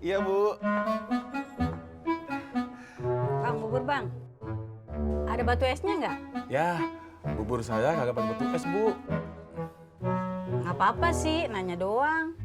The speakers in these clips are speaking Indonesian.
Iya, Bu. Bang, bubur bang. Ada batu esnya nggak? Ya, bubur saya kagak pakai batu es, Bu. Nggak apa-apa sih, nanya doang.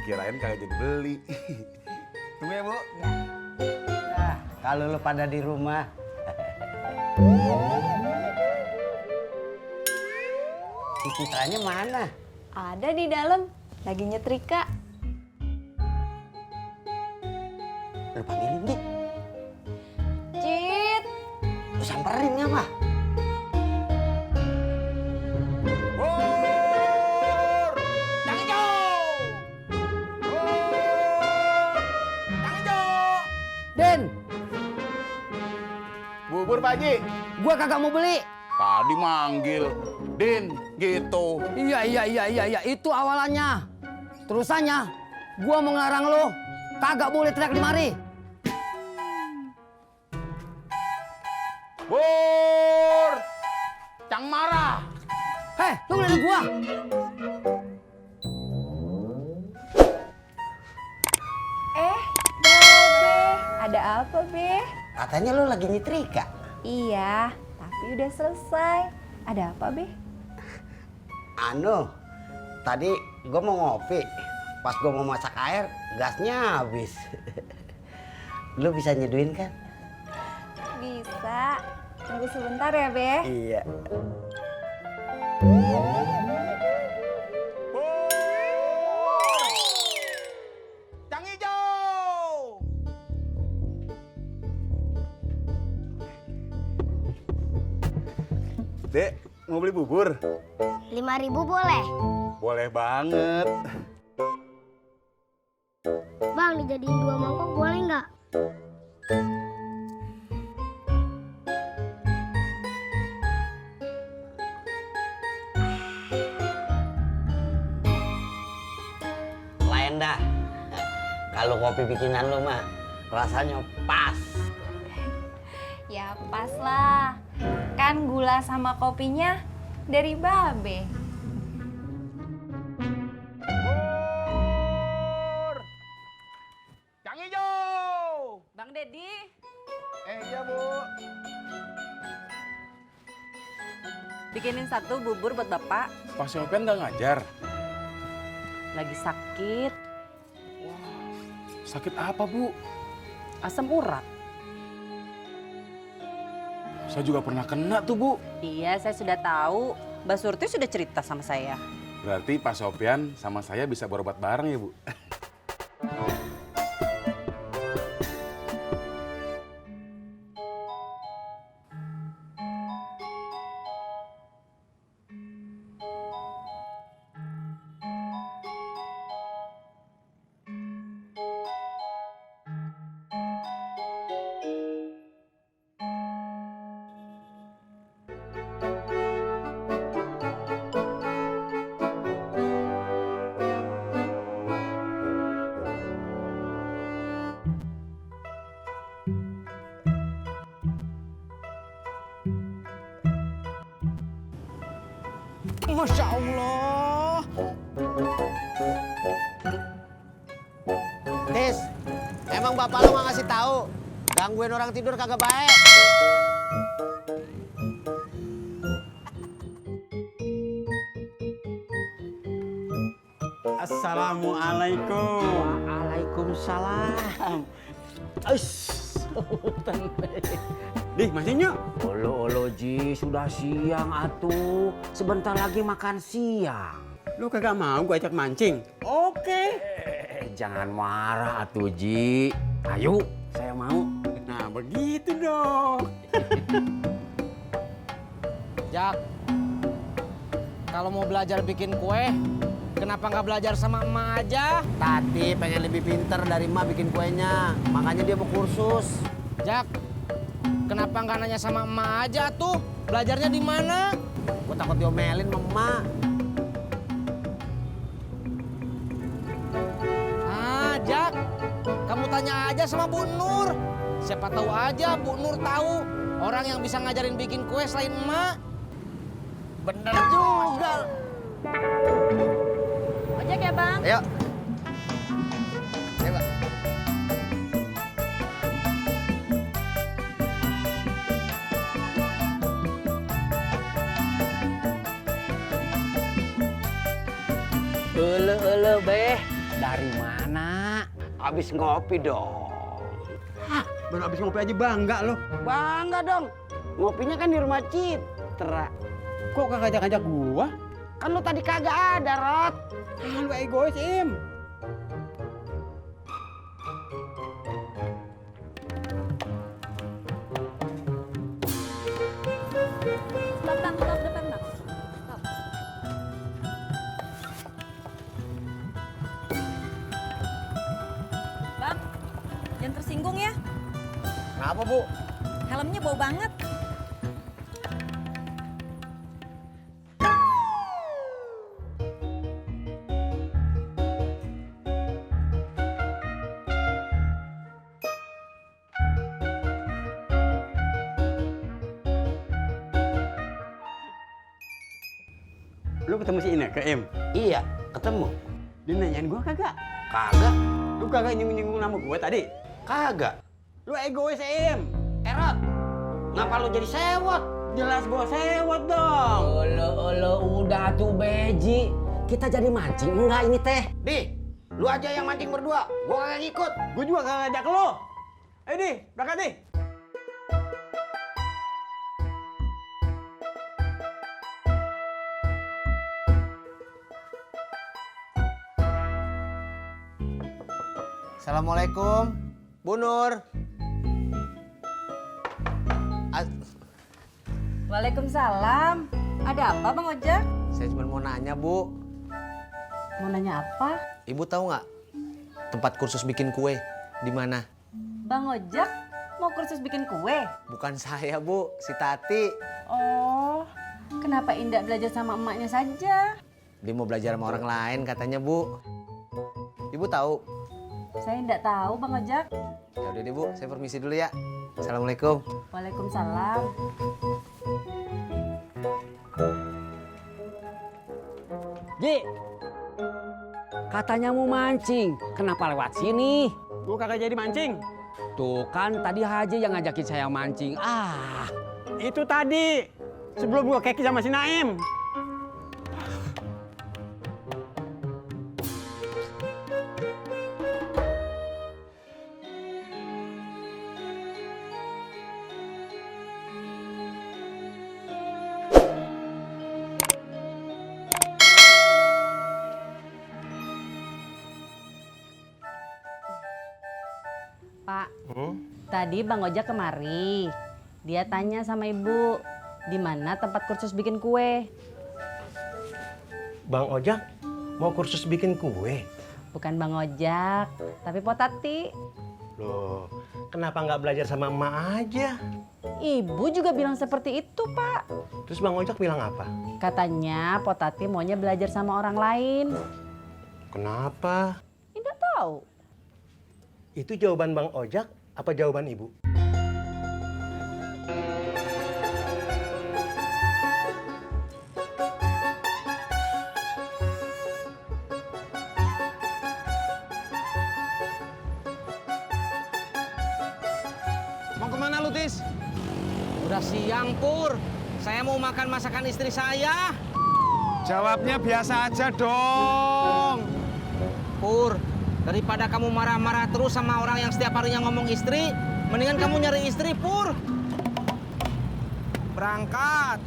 Kirain kagak jadi beli. Tunggu ya, Bu. Ya. Nah, kalau lu pada di rumah. Si Citranya mana? Ada di dalam, lagi nyetrika. Lu panggilin, Dik. Cit, Lu samperin apa? Bur! Yang hijau! Bur! Yang hijau! Den, Bubur, Pak Haji. gua kagak mau beli. Tadi manggil. Din, gitu. Iya, itu awalannya. Terusannya, gua mau ngelarang lu kagak boleh teriak di mari. Bur! Cang marah. Heh, lu ngeliat gua. Be, ada apa, Be? Katanya lu lagi nyetrika. Iya, tapi udah selesai. Ada apa, Be? Anu, tadi gua mau ngopi. Pas gua mau masak air, gasnya habis. Lu bisa nyeduin kan? Bisa. Tunggu sebentar ya, Be. Iya. Bur! Cang hijau! Dek, mau beli bubur? 5.000 boleh? Boleh banget. Bang, dijadiin 2 mangkok boleh nggak? Lain dah. Kalau kopi bikinan lu mah rasanya pas. Ya pas lah. Kan gula sama kopinya dari Babe. Bur! Cang hijau! Bang Dedi, Iya, Bu. bikinin satu bubur buat Bapak. Pak Sofian nggak ngajar? Lagi sakit, Sakit apa, Bu? asam urat. Saya juga pernah kena tuh, Bu. Iya, saya sudah tahu. Mbak Surti sudah cerita sama saya. Berarti Pak Sofian sama saya bisa berobat bareng ya, Bu? Masya Allah. Tis, emang bapak lu nggak ngasih tahu gangguin orang tidur kagak baik. Assalamualaikum. Waalaikumsalam. Nih, masihnya? Olo Ji, sudah siang atuh. Sebentar lagi makan siang. Lu kagak mau gua ajak mancing? Oke. Jangan marah atuh Ji. Ayo, saya mau. Nah, begitu dong. Jak, kalau mau belajar bikin kue, kenapa nggak belajar sama emak aja? Tati pengen lebih pinter dari emak bikin kuenya. Makanya dia mau kursus. Jak, kenapa nggak nanya sama emak aja tuh? Belajarnya di mana? Gue takut diomelin sama emak. Ah, Jak, kamu tanya aja sama Bu Nur. Siapa tahu aja Bu Nur tahu orang yang bisa ngajarin bikin kue selain emak. Bener juga. Ojek ya, Bang? Ayo. Ele beh, dari mana? Habis ngopi dong. Baru habis ngopi aja bangga lo. Bangga dong. Ngopinya kan di rumah Citra. Kok kagak ajak-ajak gua? Kan lu tadi kagak ada, Rot. Ah, lu egois, Im. Stop, Bang. Stop depan, Bang. Stop. Bang, jangan tersinggung ya. Kenapa, Bu? Helmnya bau banget. Lu ketemu si Ineke, Im? Iya, ketemu. Dia nanyain gua kagak? Kagak. Lu kagak nyinggung-nyinggung nama gua tadi? Kagak. Lu egois, Im. Rot, ngapa lu jadi sewot? Jelas gua sewot dong. Ele udah tuh Beji. Kita jadi mancing enggak ini teh? Di, lu aja yang mancing berdua. Gua kagak ngikut. Gua juga kagak ngajak lu. Ayo, Di, berangkat, Di. Assalamualaikum, Bu Nur. Waalaikumsalam. Ada apa, Bang Ojak? Saya cuma mau nanya, Bu. Mau nanya apa? Ibu tahu nggak tempat kursus bikin kue di mana? Bang Ojak mau kursus bikin kue? Bukan saya, Bu, si Tati. Oh, kenapa Indah belajar sama emaknya saja? Dia mau belajar sama orang lain katanya, Bu. Ibu tahu? Saya enggak tahu, Bang Ojak. Ya udah deh, Bu, saya permisi dulu ya. Assalamualaikum. Waalaikumsalam. Ji, katanya mau mancing. Kenapa lewat sini? Gua kagak jadi mancing. Tuh kan tadi Haji yang ngajakin saya mancing. Ah, Itu tadi. Sebelum gua keki sama si Naim. Pak, tadi Bang Ojak kemari. Dia tanya sama ibu, di mana tempat kursus bikin kue? Bang Ojak mau kursus bikin kue? Bukan Bang Ojak, tapi Potati. Loh, kenapa nggak belajar sama emak aja? Ibu juga bilang seperti itu, Pak. Terus Bang Ojak bilang apa? Katanya Potati maunya belajar sama orang lain. Kenapa? Tidak tahu. Itu jawaban Bang Ojak apa jawaban Ibu? Mau kemana lu, Tis? Udah siang, Pur. Saya mau makan masakan istri saya. Jawabnya biasa aja dong. Pur, daripada kamu marah-marah terus sama orang yang setiap harinya ngomong istri, mendingan kamu nyari istri, Pur. Berangkat.